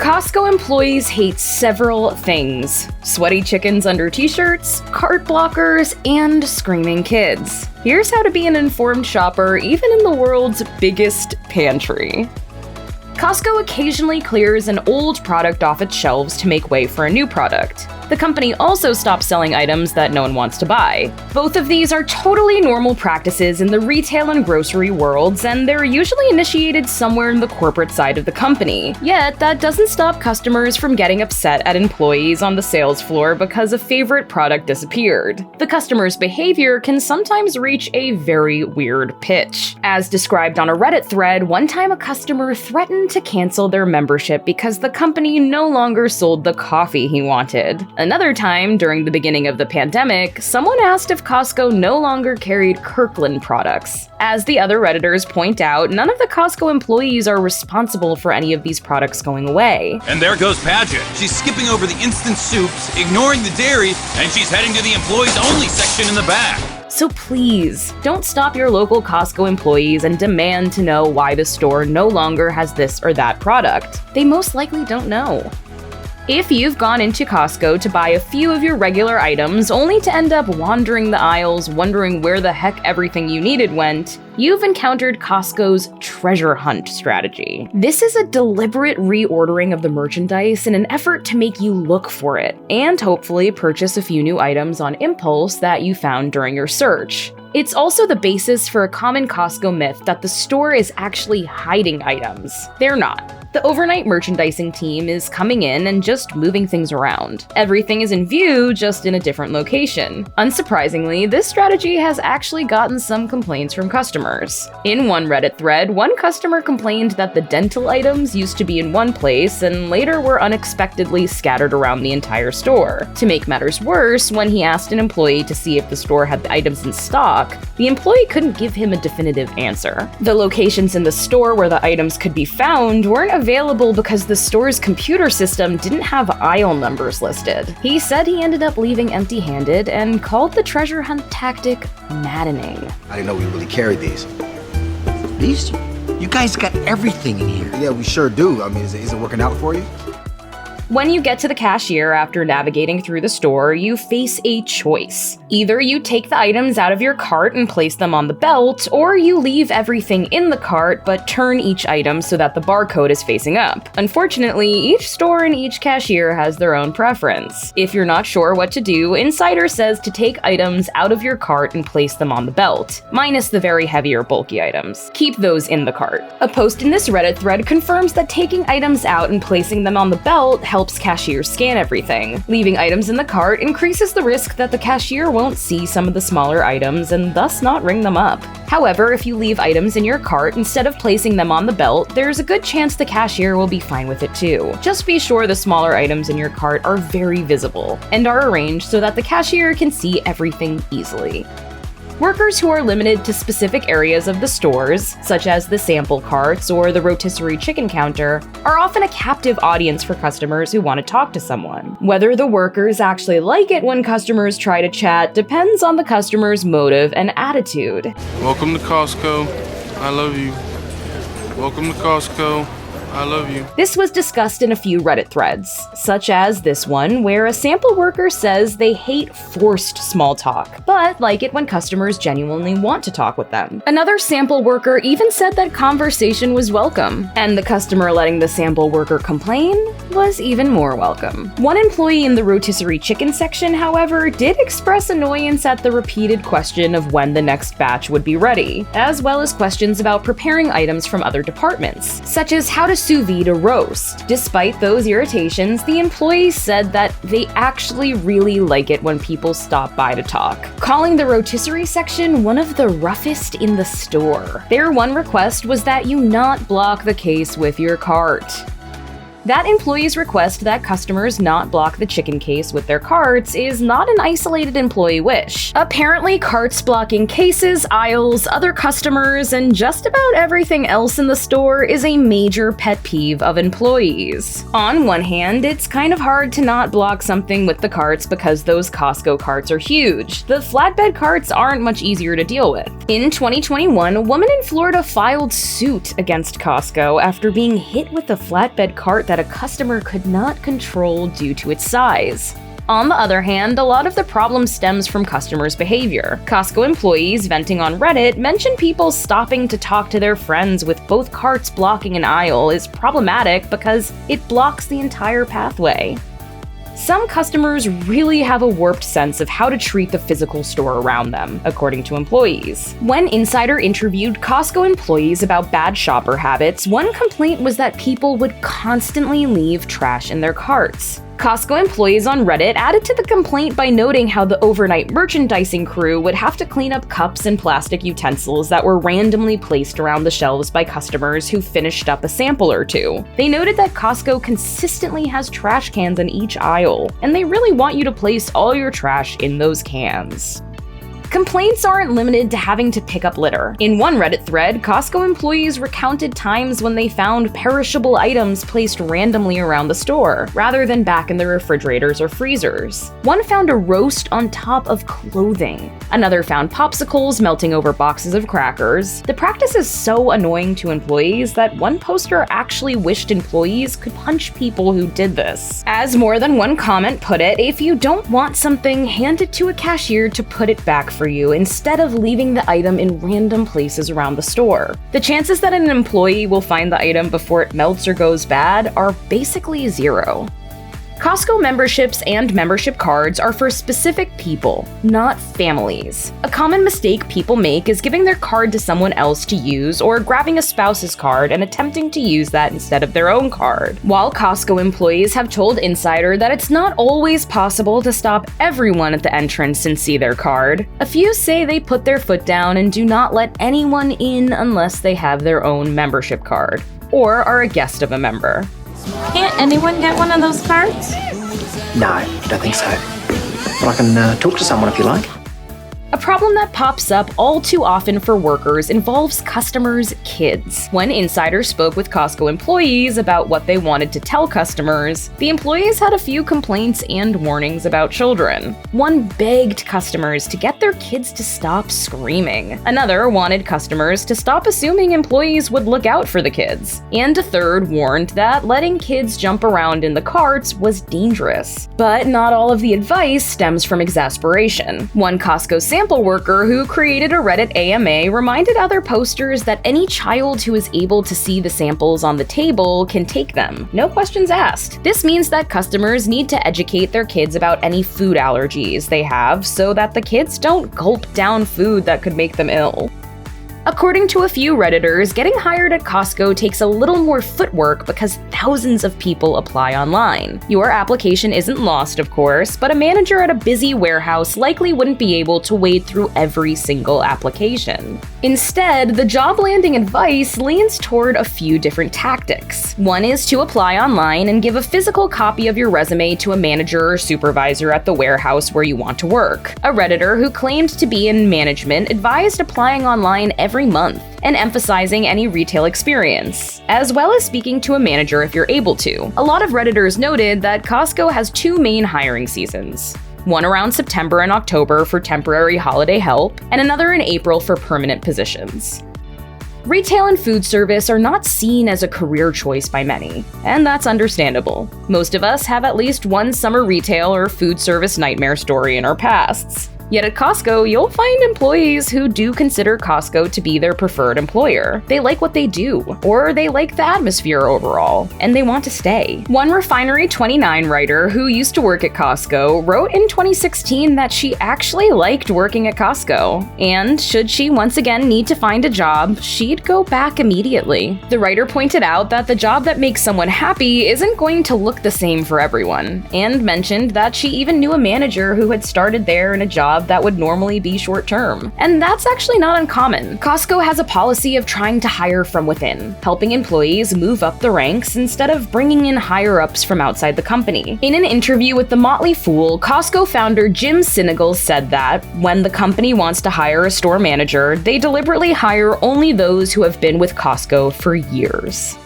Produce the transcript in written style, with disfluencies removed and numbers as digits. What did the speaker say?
Costco employees hate several things: sweaty chickens under t-shirts, cart blockers, and screaming kids. Here's how to be an informed shopper even in the world's biggest pantry. Costco occasionally clears an old product off its shelves to make way for a new product. The company also stops selling items that no one wants to buy. Both of these are totally normal practices in the retail and grocery worlds, and they're usually initiated somewhere in the corporate side of the company. Yet, that doesn't stop customers from getting upset at employees on the sales floor because a favorite product disappeared. The customer's behavior can sometimes reach a very weird pitch. As described on a Reddit thread, one time a customer threatened to cancel their membership because the company no longer sold the coffee he wanted. Another time, during the beginning of the pandemic, someone asked if Costco no longer carried Kirkland products. As the other Redditors point out, none of the Costco employees are responsible for any of these products going away. And there goes Paget. She's skipping over the instant soups, ignoring the dairy, and she's heading to the employees only section in the back. So please, don't stop your local Costco employees and demand to know why the store no longer has this or that product. They most likely don't know. If you've gone into Costco to buy a few of your regular items only to end up wandering the aisles wondering where the heck everything you needed went, you've encountered Costco's treasure hunt strategy. This is a deliberate reordering of the merchandise in an effort to make you look for it, and hopefully purchase a few new items on impulse that you found during your search. It's also the basis for a common Costco myth that the store is actually hiding items. They're not. The overnight merchandising team is coming in and just moving things around. Everything is in view, just in a different location. Unsurprisingly, this strategy has actually gotten some complaints from customers. In one Reddit thread, one customer complained that the dental items used to be in one place and later were unexpectedly scattered around the entire store. To make matters worse, when he asked an employee to see if the store had the items in stock, the employee couldn't give him a definitive answer. The locations in the store where the items could be found weren't available because the store's computer system didn't have aisle numbers listed. He said he ended up leaving empty-handed and called the treasure hunt tactic maddening. I didn't know we really carried these. These? You guys got everything in here. Yeah, we sure do. I mean, is it working out for you? When you get to the cashier after navigating through the store, you face a choice. Either you take the items out of your cart and place them on the belt, or you leave everything in the cart but turn each item so that the barcode is facing up. Unfortunately, each store and each cashier has their own preference. If you're not sure what to do, Insider says to take items out of your cart and place them on the belt, minus the very heavy or bulky items. Keep those in the cart. A post in this Reddit thread confirms that taking items out and placing them on the belt helps cashiers scan everything. Leaving items in the cart increases the risk that the cashier won't see some of the smaller items and thus not ring them up. However, if you leave items in your cart instead of placing them on the belt, there's a good chance the cashier will be fine with it too. Just be sure the smaller items in your cart are very visible and are arranged so that the cashier can see everything easily. Workers who are limited to specific areas of the stores, such as the sample carts or the rotisserie chicken counter, are often a captive audience for customers who want to talk to someone. Whether the workers actually like it when customers try to chat depends on the customer's motive and attitude. Welcome to Costco. I love you. Welcome to Costco. I love you. This was discussed in a few Reddit threads, such as this one where a sample worker says they hate forced small talk, but like it when customers genuinely want to talk with them. Another sample worker even said that conversation was welcome, and the customer letting the sample worker complain was even more welcome. One employee in the rotisserie chicken section, however, did express annoyance at the repeated question of when the next batch would be ready, as well as questions about preparing items from other departments, such as how to sous vide a roast. Despite those irritations, the employees said that they actually really like it when people stop by to talk, calling the rotisserie section one of the roughest in the store. Their one request was that you not block the case with your cart. That employee's request that customers not block the chicken case with their carts is not an isolated employee wish. Apparently, carts blocking cases, aisles, other customers, and just about everything else in the store is a major pet peeve of employees. On one hand, it's kind of hard to not block something with the carts because those Costco carts are huge. The flatbed carts aren't much easier to deal with. In 2021, a woman in Florida filed suit against Costco after being hit with a flatbed cart that that a customer could not control due to its size. On the other hand, a lot of the problem stems from customers' behavior. Costco employees venting on Reddit mention people stopping to talk to their friends with both carts blocking an aisle is problematic because it blocks the entire pathway. Some customers really have a warped sense of how to treat the physical store around them, according to employees. When Insider interviewed Costco employees about bad shopper habits, one complaint was that people would constantly leave trash in their carts. Costco employees on Reddit added to the complaint by noting how the overnight merchandising crew would have to clean up cups and plastic utensils that were randomly placed around the shelves by customers who finished up a sample or two. They noted that Costco consistently has trash cans in each aisle, and they really want you to place all your trash in those cans. Complaints aren't limited to having to pick up litter. In one Reddit thread, Costco employees recounted times when they found perishable items placed randomly around the store, rather than back in the refrigerators or freezers. One found a roast on top of clothing. Another found popsicles melting over boxes of crackers. The practice is so annoying to employees that one poster actually wished employees could punch people who did this. As more than one comment put it, if you don't want something, hand it to a cashier to put it back for you instead of leaving the item in random places around the store. The chances that an employee will find the item before it melts or goes bad are basically zero. Costco memberships and membership cards are for specific people, not families. A common mistake people make is giving their card to someone else to use or grabbing a spouse's card and attempting to use that instead of their own card. While Costco employees have told Insider that it's not always possible to stop everyone at the entrance and see their card, a few say they put their foot down and do not let anyone in unless they have their own membership card or are a guest of a member. Can't anyone get one of those cards? No, I don't think so. But I can talk to someone if you like. A problem that pops up all too often for workers involves customers' kids. When Insider spoke with Costco employees about what they wanted to tell customers, the employees had a few complaints and warnings about children. One begged customers to get their kids to stop screaming. Another wanted customers to stop assuming employees would look out for the kids. And a third warned that letting kids jump around in the carts was dangerous. But not all of the advice stems from exasperation. One Costco sample worker who created a Reddit AMA reminded other posters that any child who is able to see the samples on the table can take them, no questions asked. This means that customers need to educate their kids about any food allergies they have so that the kids don't gulp down food that could make them ill. According to a few Redditors, getting hired at Costco takes a little more footwork because thousands of people apply online. Your application isn't lost, of course, but a manager at a busy warehouse likely wouldn't be able to wade through every single application. Instead, the job landing advice leans toward a few different tactics. One is to apply online and give a physical copy of your resume to a manager or supervisor at the warehouse where you want to work. A Redditor who claimed to be in management advised applying online every month and emphasizing any retail experience, as well as speaking to a manager if you're able to. A lot of Redditors noted that Costco has two main hiring seasons. One around September and October for temporary holiday help, and another in April for permanent positions. Retail and food service are not seen as a career choice by many, and that's understandable. Most of us have at least one summer retail or food service nightmare story in our pasts. Yet at Costco, you'll find employees who do consider Costco to be their preferred employer. They like what they do, or they like the atmosphere overall, and they want to stay. One Refinery29 writer who used to work at Costco wrote in 2016 that she actually liked working at Costco, and should she once again need to find a job, she'd go back immediately. The writer pointed out that the job that makes someone happy isn't going to look the same for everyone, and mentioned that she even knew a manager who had started there in a job that would normally be short-term. And that's actually not uncommon. Costco has a policy of trying to hire from within, helping employees move up the ranks instead of bringing in higher-ups from outside the company. In an interview with The Motley Fool, Costco founder Jim Sinegal said that when the company wants to hire a store manager, they deliberately hire only those who have been with Costco for years.